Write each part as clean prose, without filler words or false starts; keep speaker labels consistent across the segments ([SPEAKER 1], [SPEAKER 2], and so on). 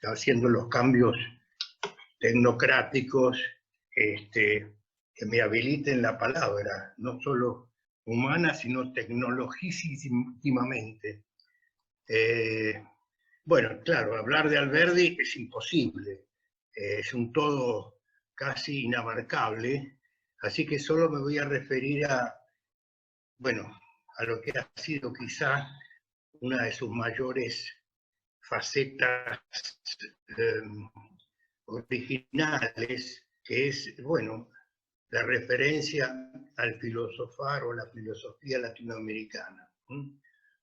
[SPEAKER 1] haciendo los cambios tecnocráticos que me habiliten la palabra, no solo humana, sino tecnologísimamente. Bueno, claro, hablar de Alberdi es imposible, es un todo casi inabarcable, así que solo me voy a referir a, bueno, a lo que ha sido quizá una de sus mayores facetas originales, que es, bueno, la referencia al filosofar o la filosofía latinoamericana,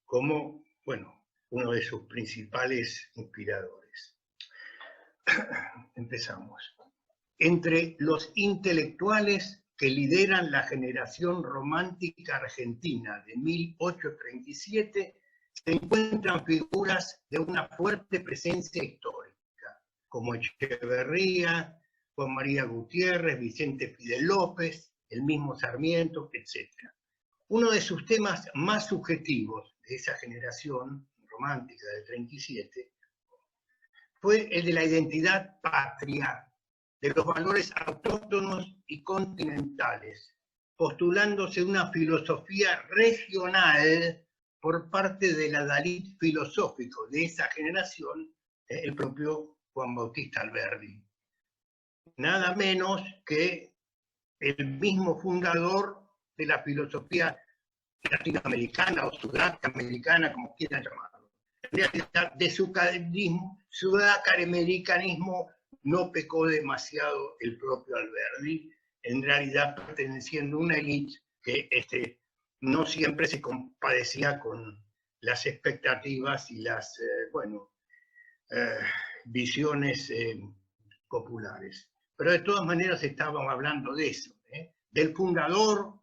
[SPEAKER 1] como, bueno, uno de sus principales inspiradores. Empezamos. Entre los intelectuales que lideran la generación romántica argentina de 1837, se encuentran figuras de una fuerte presencia histórica, como Echeverría, Juan María Gutiérrez, Vicente Fidel López, el mismo Sarmiento, etc. Uno de sus temas más subjetivos de esa generación romántica del 37 fue el de la identidad patria, de los valores autóctonos y continentales, postulándose una filosofía regional por parte del adalid filosófico de esa generación, el propio Juan Bautista Alberdi. Nada menos que el mismo fundador de la filosofía latinoamericana o sudamericana, como quieran llamarlo. En realidad, de su sudamericanismo no pecó demasiado el propio Alberdi, en realidad perteneciendo a una élite que no siempre se compadecía con las expectativas y las visiones populares. Pero de todas maneras estábamos hablando de eso, del fundador,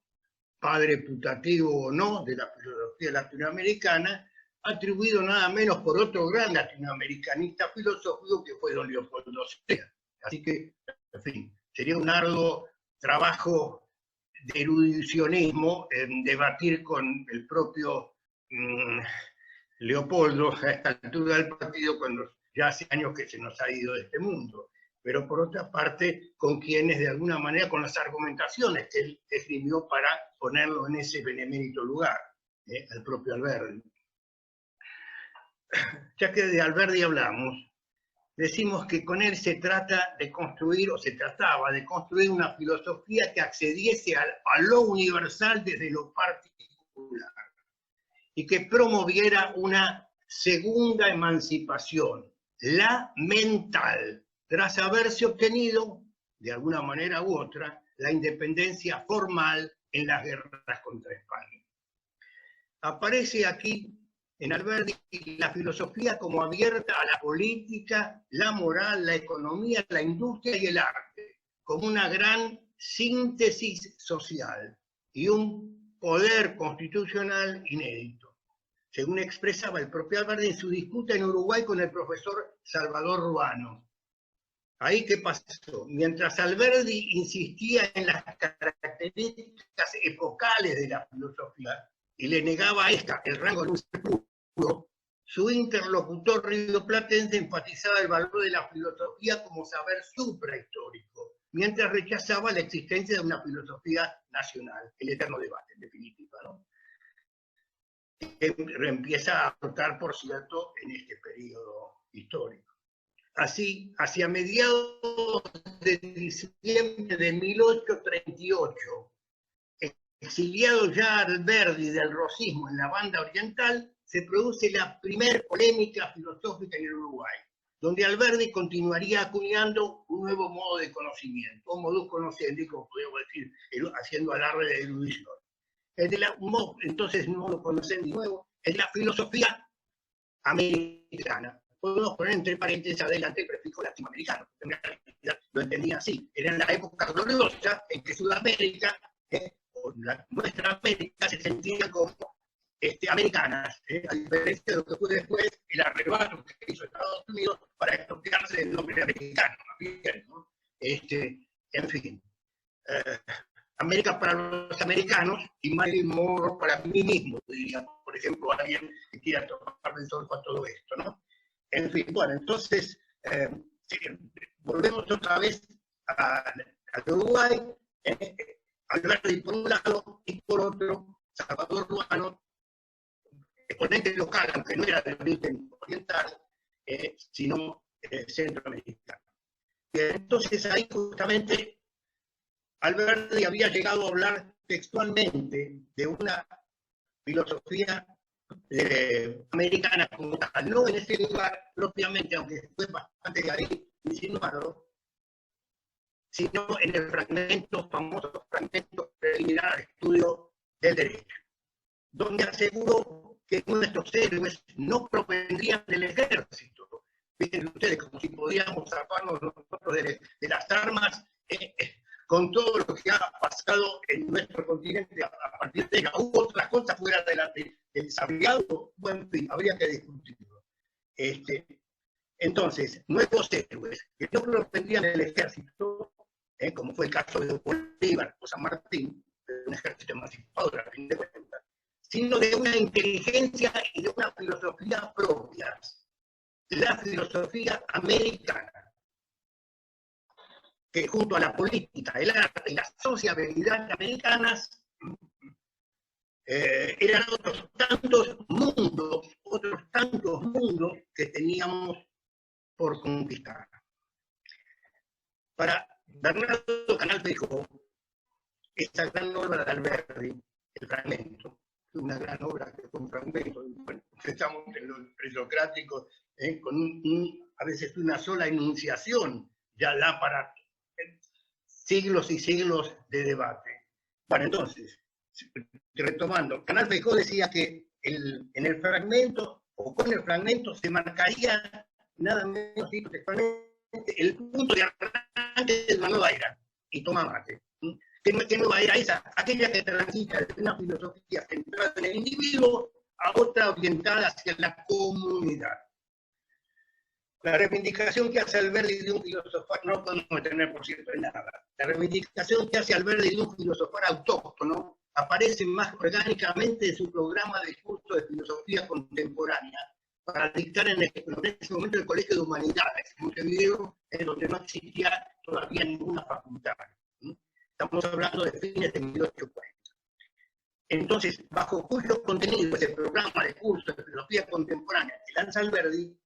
[SPEAKER 1] padre putativo o no, de la filosofía latinoamericana, atribuido nada menos por otro gran latinoamericanista filosófico que fue don Leopoldo Sea. Así que, en fin, sería un arduo trabajo de erudicionismo en debatir con el propio Leopoldo a esta altura del partido, cuando ya hace años que se nos ha ido de este mundo. Pero por otra parte, con quienes de alguna manera, con las argumentaciones que él escribió para ponerlo en ese benemérito lugar, al propio Alberdi. Ya que de Alberdi hablamos, decimos que con él se trata de construir, o se trataba de construir una filosofía que accediese a lo universal desde lo particular y que promoviera una segunda emancipación, la mental, tras haberse obtenido, de alguna manera u otra, la independencia formal en las guerras contra España. Aparece aquí en Alberdi la filosofía como abierta a la política, la moral, la economía, la industria y el arte, como una gran síntesis social y un poder constitucional inédito, según expresaba el propio Alberdi en su disputa en Uruguay con el profesor Salvador Ruano. Ahí, ¿qué pasó? Mientras Alberdi insistía en las características epocales de la filosofía y le negaba a esta el rango de un ser puro, su interlocutor rioplatense enfatizaba el valor de la filosofía como saber suprahistórico, mientras rechazaba la existencia de una filosofía nacional, el eterno debate, en definitiva, ¿no? Que empieza a aportar, por cierto, en este periodo histórico. Así, hacia mediados de diciembre de 1838, exiliado ya Alberdi del rosismo en la banda oriental, se produce la primer polémica filosófica en el Uruguay, donde Alberdi continuaría acuñando un nuevo modo de conocimiento, un modus conociendi, como podemos decir, haciendo alarde de erudición. Entonces, un modo conociendi nuevo es la filosofía americana. Podemos poner entre paréntesis adelante el prefijo latinoamericano. En realidad lo entendía así. Era en la época gloriosa en que Sudamérica, o nuestra América, se sentía como americanas, a diferencia de lo que fue después el arrebato que hizo Estados Unidos para expropiarse del nombre americano. ¿No? En fin, América para los americanos y Marilyn Monroe para mí mismo, diría, por ejemplo, alguien que quiera tomar el sol para todo esto, ¿no? En fin, bueno, entonces Sí, volvemos otra vez a Uruguay, Alberdi por un lado y por otro Salvador Ruano, exponente local, aunque no era de origen oriental, sino centroamericano. Y entonces ahí justamente Alberdi había llegado a hablar textualmente de una filosofía americana como tal, no en ese lugar propiamente, aunque fue bastante ahí insinuado, sino en el fragmento, famoso fragmento preliminar al estudio del derecho, donde aseguró que nuestros héroes no provendrían del ejército. Fíjense ustedes, como si podíamos zafarnos nosotros de las armas, con todo lo que ha pasado en nuestro continente a partir de ella. Hubo otras cosas fuera del sabiado, bueno, en fin, habría que discutirlo. Entonces, nuestros héroes, que no provendrían del ejército, como fue el caso de Bolívar o San Martín, de un ejército emancipado a fin de cuentas, sino de una inteligencia y de una filosofía propias, la filosofía americana, que junto a la política, el arte y la sociabilidad americanas eran otros tantos mundos que teníamos por conquistar. Para Bernardo Canal dijo, esta gran obra de Alberdi, el fragmento, una gran obra que fue un fragmento, bueno, estamos en los presocráticos, con a veces una sola enunciación, ya da para siglos y siglos de debate. Bueno, entonces, retomando, Canal Feijó decía que en el fragmento, o con el fragmento, se marcaría nada menos el punto de arranque de una nueva era, y toma mate. ¿Qué nueva era esa? Aquella que transita de una filosofía centrada en el individuo a otra orientada hacia la comunidad. La reivindicación que hace Alberdi de un filosofar, no podemos detener por cierto en nada, la reivindicación que hace Alberdi de un filosofar autóctono aparece más orgánicamente en su programa de curso de filosofía contemporánea para dictar en ese momento el Colegio de Humanidades, en Montevideo, en donde no existía todavía ninguna facultad. Estamos hablando de fines de 1840. Entonces, bajo cuyo contenido ese programa de curso de filosofía contemporánea que lanza Alberdi,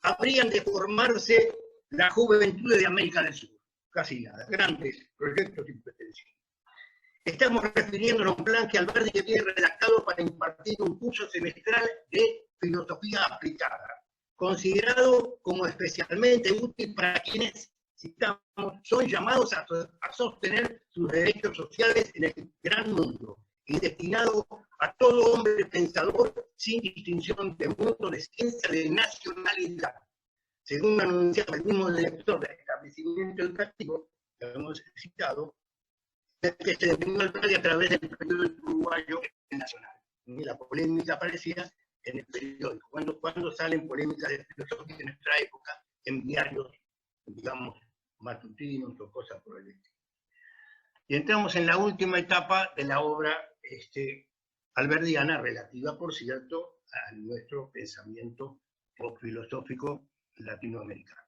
[SPEAKER 1] habrían de formarse la juventud de América del Sur. Casi nada, grandes proyectos y pretensiones. Estamos refiriéndonos a un plan que Alberdi había redactado para impartir un curso semestral de filosofía aplicada, considerado como especialmente útil para quienes, citamos, son llamados a sostener sus derechos sociales en el gran mundo y destinado a todo hombre pensador sin distinción de mundo, de ciencia, de nacionalidad. Según anunciaba el mismo director del establecimiento educativo que hemos citado, que se definió Alberdi a través del periódico uruguayo Nacional. Y la polémica aparecía en el periódico. ¿Cuándo salen polémicas de filosofía en nuestra época? En diarios, digamos, matutinos o cosas por el estilo. Y entramos en la última etapa de la obra alberdiana, relativa, por cierto, a nuestro pensamiento filosófico latinoamericano.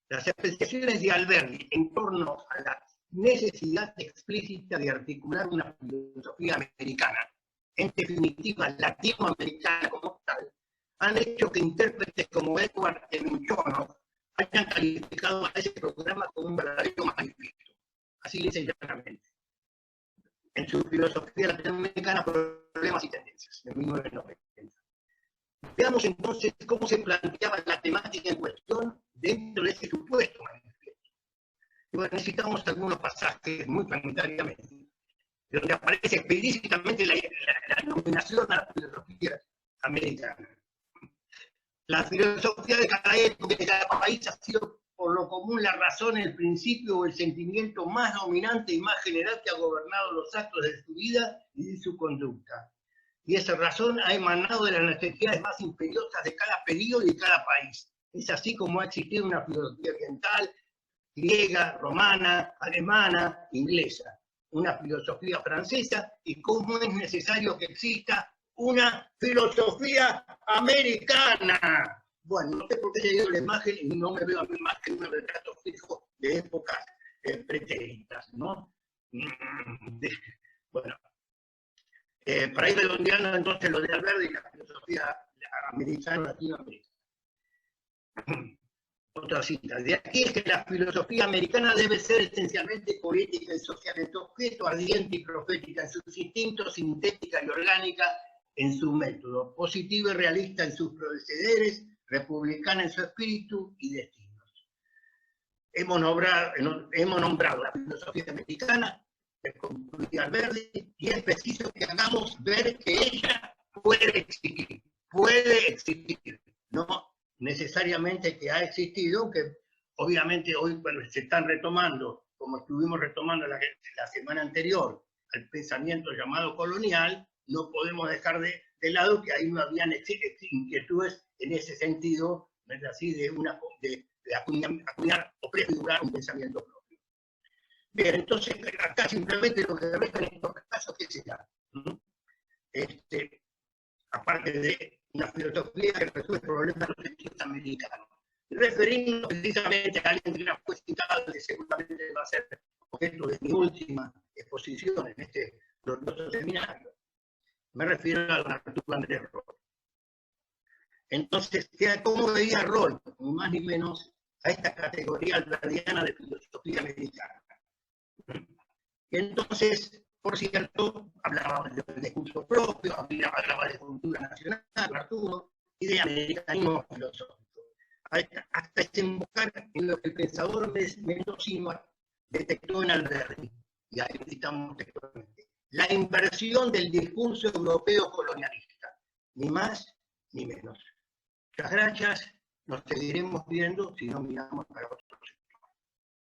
[SPEAKER 1] Las apreciaciones de Alberdi en torno a la necesidad explícita de articular una filosofía americana, en definitiva latinoamericana como tal, han hecho que intérpretes como Edward Minchonov hayan calificado a ese programa como un verdadero manifiesto. Así dice llanamente. En su filosofía latinoamericana, problemas y tendencias, de 1990. Veamos entonces cómo se planteaba la temática en cuestión dentro de ese supuesto manifiesto. Y bueno, necesitamos algunos pasajes muy fragmentariamente, donde aparece explícitamente la denominación a la filosofía americana. La filosofía de cada época, de cada país, ha sido por lo común la razón, el principio o el sentimiento más dominante y más general que ha gobernado los actos de su vida y de su conducta. Y esa razón ha emanado de las necesidades más imperiosas de cada periodo y de cada país. Es así como ha existido una filosofía oriental, griega, romana, alemana, inglesa, una filosofía francesa, y cómo es necesario que exista una filosofía americana. Bueno, no sé por qué he leído la imagen y no me veo a mí más que un retrato fijo de épocas pretéritas, ¿no? Bueno, para ir redondeando entonces lo de Alberti y la filosofía americana, latinoamericana. Otra cita. De aquí es que la filosofía americana debe ser esencialmente política y socialmente objeto, ardiente y profética en sus instintos, sintética y orgánica en su método, positiva y realista en sus procederes, republicana en su espíritu y destinos. Hemos nombrado la filosofía americana, concluía Alberti, y es preciso que hagamos ver que ella puede existir, no necesariamente que ha existido, que obviamente hoy cuando se están retomando, como estuvimos retomando la semana anterior, al pensamiento llamado colonial, no podemos dejar de lado que ahí no habían inquietudes en ese sentido, ¿no es así?, de acuñar o prefigurar un pensamiento propio. Bien, entonces acá simplemente lo que resta en estos casos, ¿qué será? Aparte de una filosofía que resuelve problemas latinoamericanos. Referirnos precisamente a alguien que fue citado, que seguramente va a ser objeto de mi última exposición en este glorioso seminario. Me refiero a don Arturo Andrés Roll. Entonces, ¿cómo veía Roll? Ni más ni menos a esta categoría alberdiana de filosofía americana. Entonces, por cierto, hablaba de discurso propio, hablaba de cultura nacional, Arturo, y de americanismo filosófico. Hasta desembocar en lo que el pensador mendocino detectó en Alberti, y ahí citamos textualmente, la inversión del discurso europeo colonialista, ni más ni menos. Muchas gracias, nos seguiremos viendo si no miramos para otro.